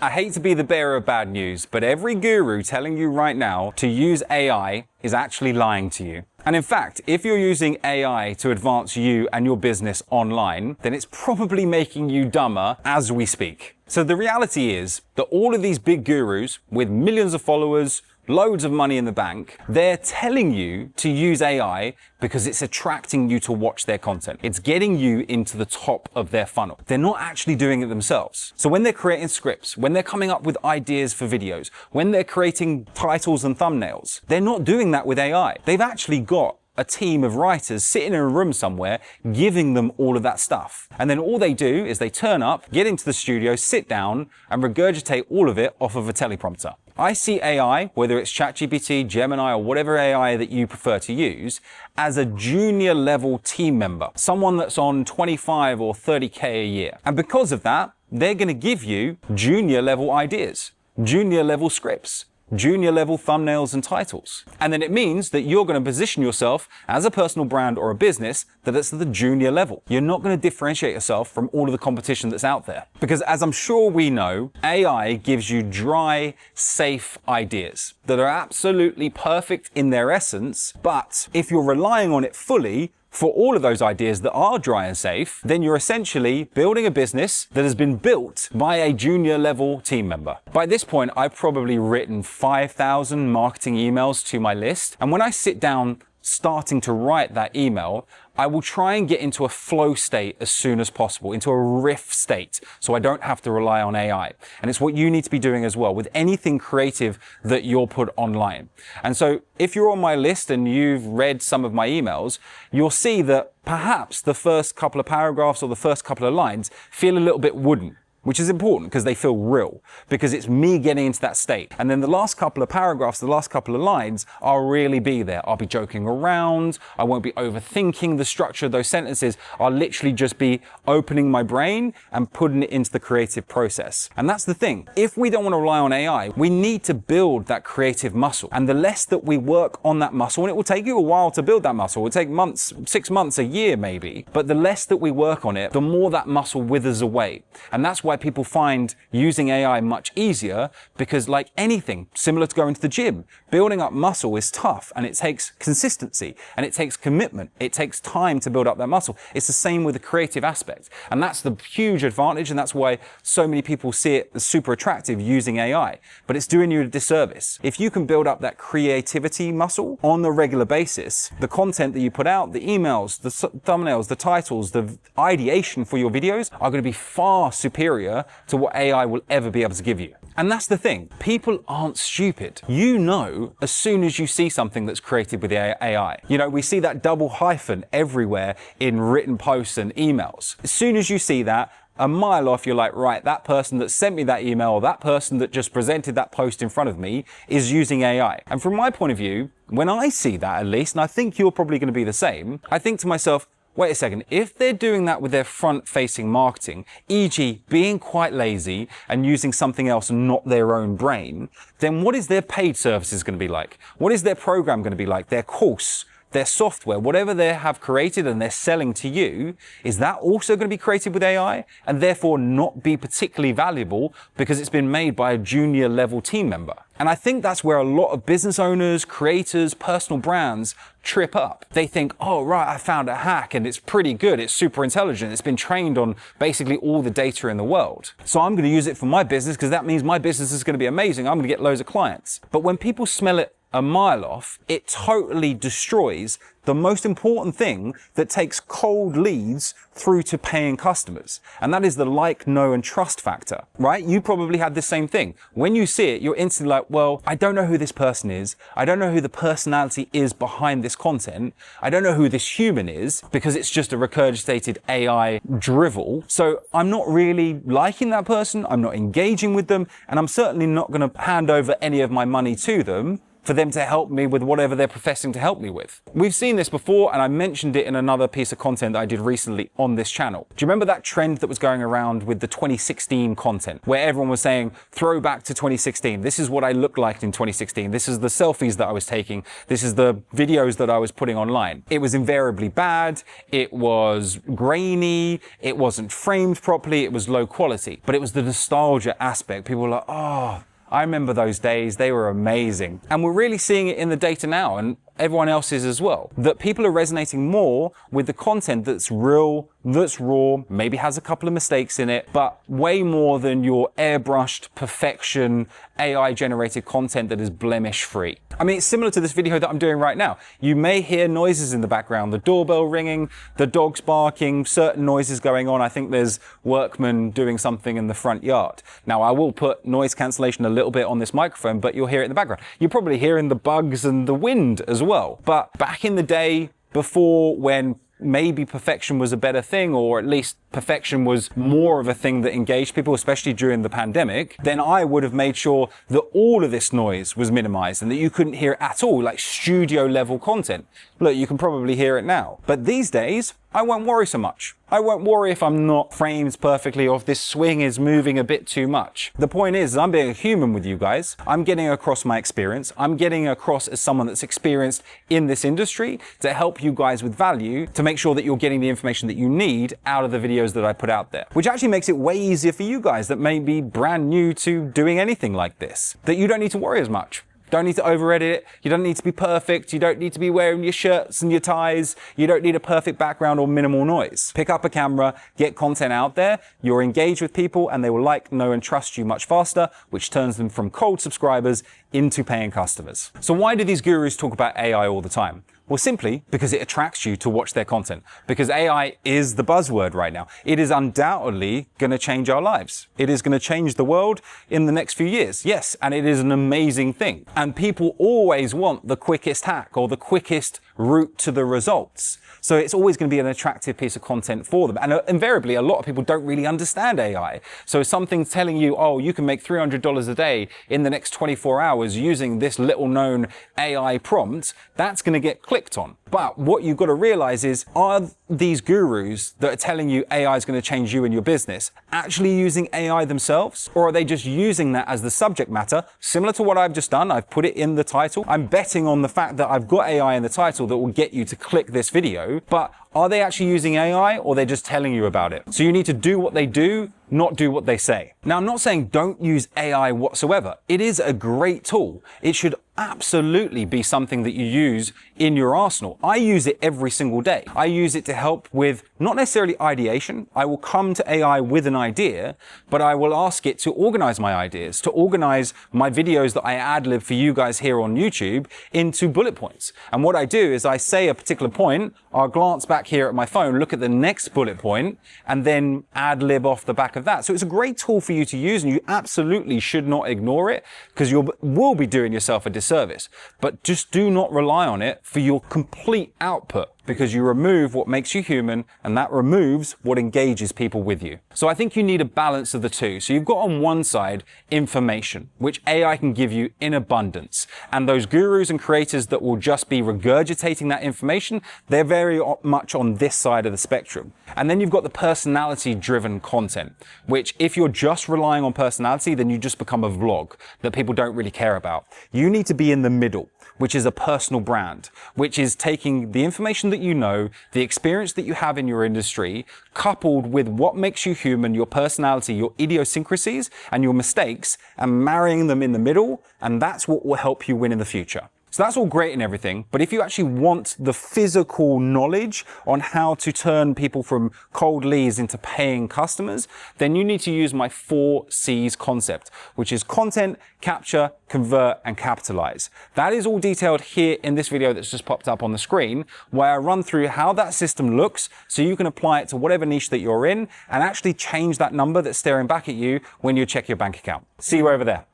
I hate to be the bearer of bad news, but every guru telling you right now to use AI is actually lying to you. And in fact, if you're using AI to advance you and your business online, then it's probably making you dumber as we speak. So the reality is that all of these big gurus with millions of followers, loads of money in the bank, they're telling you to use AI because it's attracting you to watch their content. It's getting you into the top of their funnel. They're not actually doing it themselves. So when they're creating scripts, when they're coming up with ideas for videos, when they're creating titles and thumbnails, they're not doing that with AI. They've actually got a team of writers sitting in a room somewhere giving them all of that stuff. And then all they do is they turn up, get into the studio, sit down and regurgitate all of it off of a teleprompter. I see AI, whether it's ChatGPT, Gemini, or whatever AI that you prefer to use, as a junior level team member, someone that's on 25 or 30K a year. And because of that, they're going to give you junior level ideas, junior level scripts, junior level thumbnails and titles. And then it means that you're going to position yourself as a personal brand or a business that it's at the junior level. You're not going to differentiate yourself from all of the competition that's out there. Because as I'm sure we know, AI gives you dry, safe ideas that are absolutely perfect in their essence. But if you're relying on it fully, for all of those ideas that are dry and safe, then you're essentially building a business that has been built by a junior level team member. By this point, I've probably written 5,000 marketing emails to my list. And when I sit down starting to write that email, I will try and get into a flow state as soon as possible, into a riff state, so I don't have to rely on AI. And it's what you need to be doing as well with anything creative that you'll put online. And so if you're on my list and you've read some of my emails, you'll see that perhaps the first couple of paragraphs or the first couple of lines feel a little bit wooden, which is important because they feel real, because it's me getting into that state. And then the last couple of paragraphs, the last couple of lines, I'll really be there. I'll be joking around. I won't be overthinking the structure of those sentences. I'll literally just be opening my brain and putting it into the creative process. And that's the thing. If we don't want to rely on AI, we need to build that creative muscle. And the less that we work on that muscle, and it will take you a while to build that muscle, it will take months, 6 months, a year maybe, but the less that we work on it, the more that muscle withers away. And that's why people find using AI much easier, because like anything, similar to going to the gym, building up muscle is tough and it takes consistency and it takes commitment. It takes time to build up that muscle. It's the same with the creative aspect. And that's the huge advantage. And that's why so many people see it as super attractive using AI, but it's doing you a disservice. If you can build up that creativity muscle on a regular basis, the content that you put out, the emails, the thumbnails, the titles, the ideation for your videos are going to be far superior to what AI will ever be able to give you. And that's the thing. People aren't stupid. You know as soon as you see something that's created with AI. You know, we see that double hyphen everywhere in written posts and emails. As soon as you see that, a mile off, you're like, right, that person that sent me that email or that person that just presented that post in front of me is using AI. And from my point of view, when I see that at least, and I think you're probably going to be the same, I think to myself, wait a second, if they're doing that with their front-facing marketing, e.g. being quite lazy and using something else and not their own brain, then what is their paid services going to be like? What is their program going to be like? Their course, their software, whatever they have created and they're selling to you, is that also going to be created with AI and therefore not be particularly valuable because it's been made by a junior level team member? And I think that's where a lot of business owners, creators, personal brands trip up. They think, oh, right, I found a hack and it's pretty good. It's super intelligent. It's been trained on basically all the data in the world. So I'm going to use it for my business because that means my business is going to be amazing. I'm going to get loads of clients. But when people smell it a mile off, it totally destroys the most important thing that takes cold leads through to paying customers. And that is the like, know, and trust factor, right? You probably had the same thing. When you see it, you're instantly like, well, I don't know who this person is. I don't know who the personality is behind this content. I don't know who this human is because it's just a regurgitated AI drivel. So I'm not really liking that person. I'm not engaging with them. And I'm certainly not going to hand over any of my money to them for them to help me with whatever they're professing to help me with. We've seen this before, and I mentioned it in another piece of content that I did recently on this channel. Do you remember that trend that was going around with the 2016 content, where everyone was saying, throwback to 2016, this is what I looked like in 2016, this is the selfies that I was taking, this is the videos that I was putting online. It was invariably bad, it was grainy, it wasn't framed properly, it was low quality, but it was the nostalgia aspect. People were like, oh, I remember those days, they were amazing. And we're really seeing it in the data now, and everyone else is as well, that people are resonating more with the content that's real, that's raw, maybe has a couple of mistakes in it, but way more than your airbrushed perfection, AI generated content that is blemish free. I mean, it's similar to this video that I'm doing right now. You may hear noises in the background, the doorbell ringing, the dogs barking, certain noises going on. I think there's workmen doing something in the front yard. Now, I will put noise cancellation a little bit on this microphone, but you'll hear it in the background. You're probably hearing the bugs and the wind as well. But back in the day, before, when maybe perfection was a better thing, or at least perfection was more of a thing that engaged people, especially during the pandemic, then I would have made sure that all of this noise was minimized and that you couldn't hear it at all, like studio level content. Look, you can probably hear it now. But these days, I won't worry so much. I won't worry if I'm not framed perfectly or if this swing is moving a bit too much. The point is, I'm being a human with you guys. I'm getting across my experience. I'm getting across as someone that's experienced in this industry to help you guys with value, to make sure that you're getting the information that you need out of the videos that I put out there, which actually makes it way easier for you guys that may be brand new to doing anything like this, that you don't need to worry as much. Don't need to over-edit it. You don't need to be perfect. You don't need to be wearing your shirts and your ties. You don't need a perfect background or minimal noise. Pick up a camera, get content out there. You're engaged with people and they will like, know, and trust you much faster, which turns them from cold subscribers into paying customers. So why do these gurus talk about AI all the time? Well, simply because it attracts you to watch their content. Because AI is the buzzword right now. It is undoubtedly going to change our lives. It is going to change the world in the next few years. Yes, and it is an amazing thing. And people always want the quickest hack or the quickest route to the results. So it's always going to be an attractive piece of content for them. And invariably, a lot of people don't really understand AI. So something's telling you, oh, you can make $300 a day in the next 24 hours using this little known AI prompt, that's going to get clicked on. But what you've got to realize is, are these gurus that are telling you AI is going to change you and your business actually using AI themselves? Or are they just using that as the subject matter, similar to what I've just done? I've put it in the title. I'm betting on the fact that I've got AI in the title that will get you to click this video. But are they actually using AI, or they're just telling you about it? So you need to do what they do, not do what they say. Now, I'm not saying don't use AI whatsoever. It is a great tool. It should absolutely be something that you use in your arsenal. I use it every single day. I use it to help with not necessarily ideation. I will come to AI with an idea, but I will ask it to organize my ideas, to organize my videos that I ad-lib for you guys here on YouTube into bullet points. And what I do is I say a particular point, I'll glance back here at my phone, look at the next bullet point, and then ad-lib off the back of that. So it's a great tool for you to use, and you absolutely should not ignore it, because you will be doing yourself a disservice. But just do not rely on it for your complete output, because you remove what makes you human, and that removes what engages people with you. So I think you need a balance of the two. So you've got on one side information, which AI can give you in abundance. And those gurus and creators that will just be regurgitating that information, they're very much on this side of the spectrum. And then you've got the personality-driven content, which if you're just relying on personality, then you just become a vlog that people don't really care about. You need to be in the middle, which is a personal brand, which is taking the information that you know, the experience that you have in your industry, coupled with what makes you human, your personality, your idiosyncrasies, and your mistakes, and marrying them in the middle, and that's what will help you win in the future. So that's all great and everything, but if you actually want the physical knowledge on how to turn people from cold leads into paying customers, then you need to use my 4 C's concept, which is content, capture, convert, and capitalize. That is all detailed here in this video that's just popped up on the screen, where I run through how that system looks so you can apply it to whatever niche that you're in and actually change that number that's staring back at you when you check your bank account. See you over there.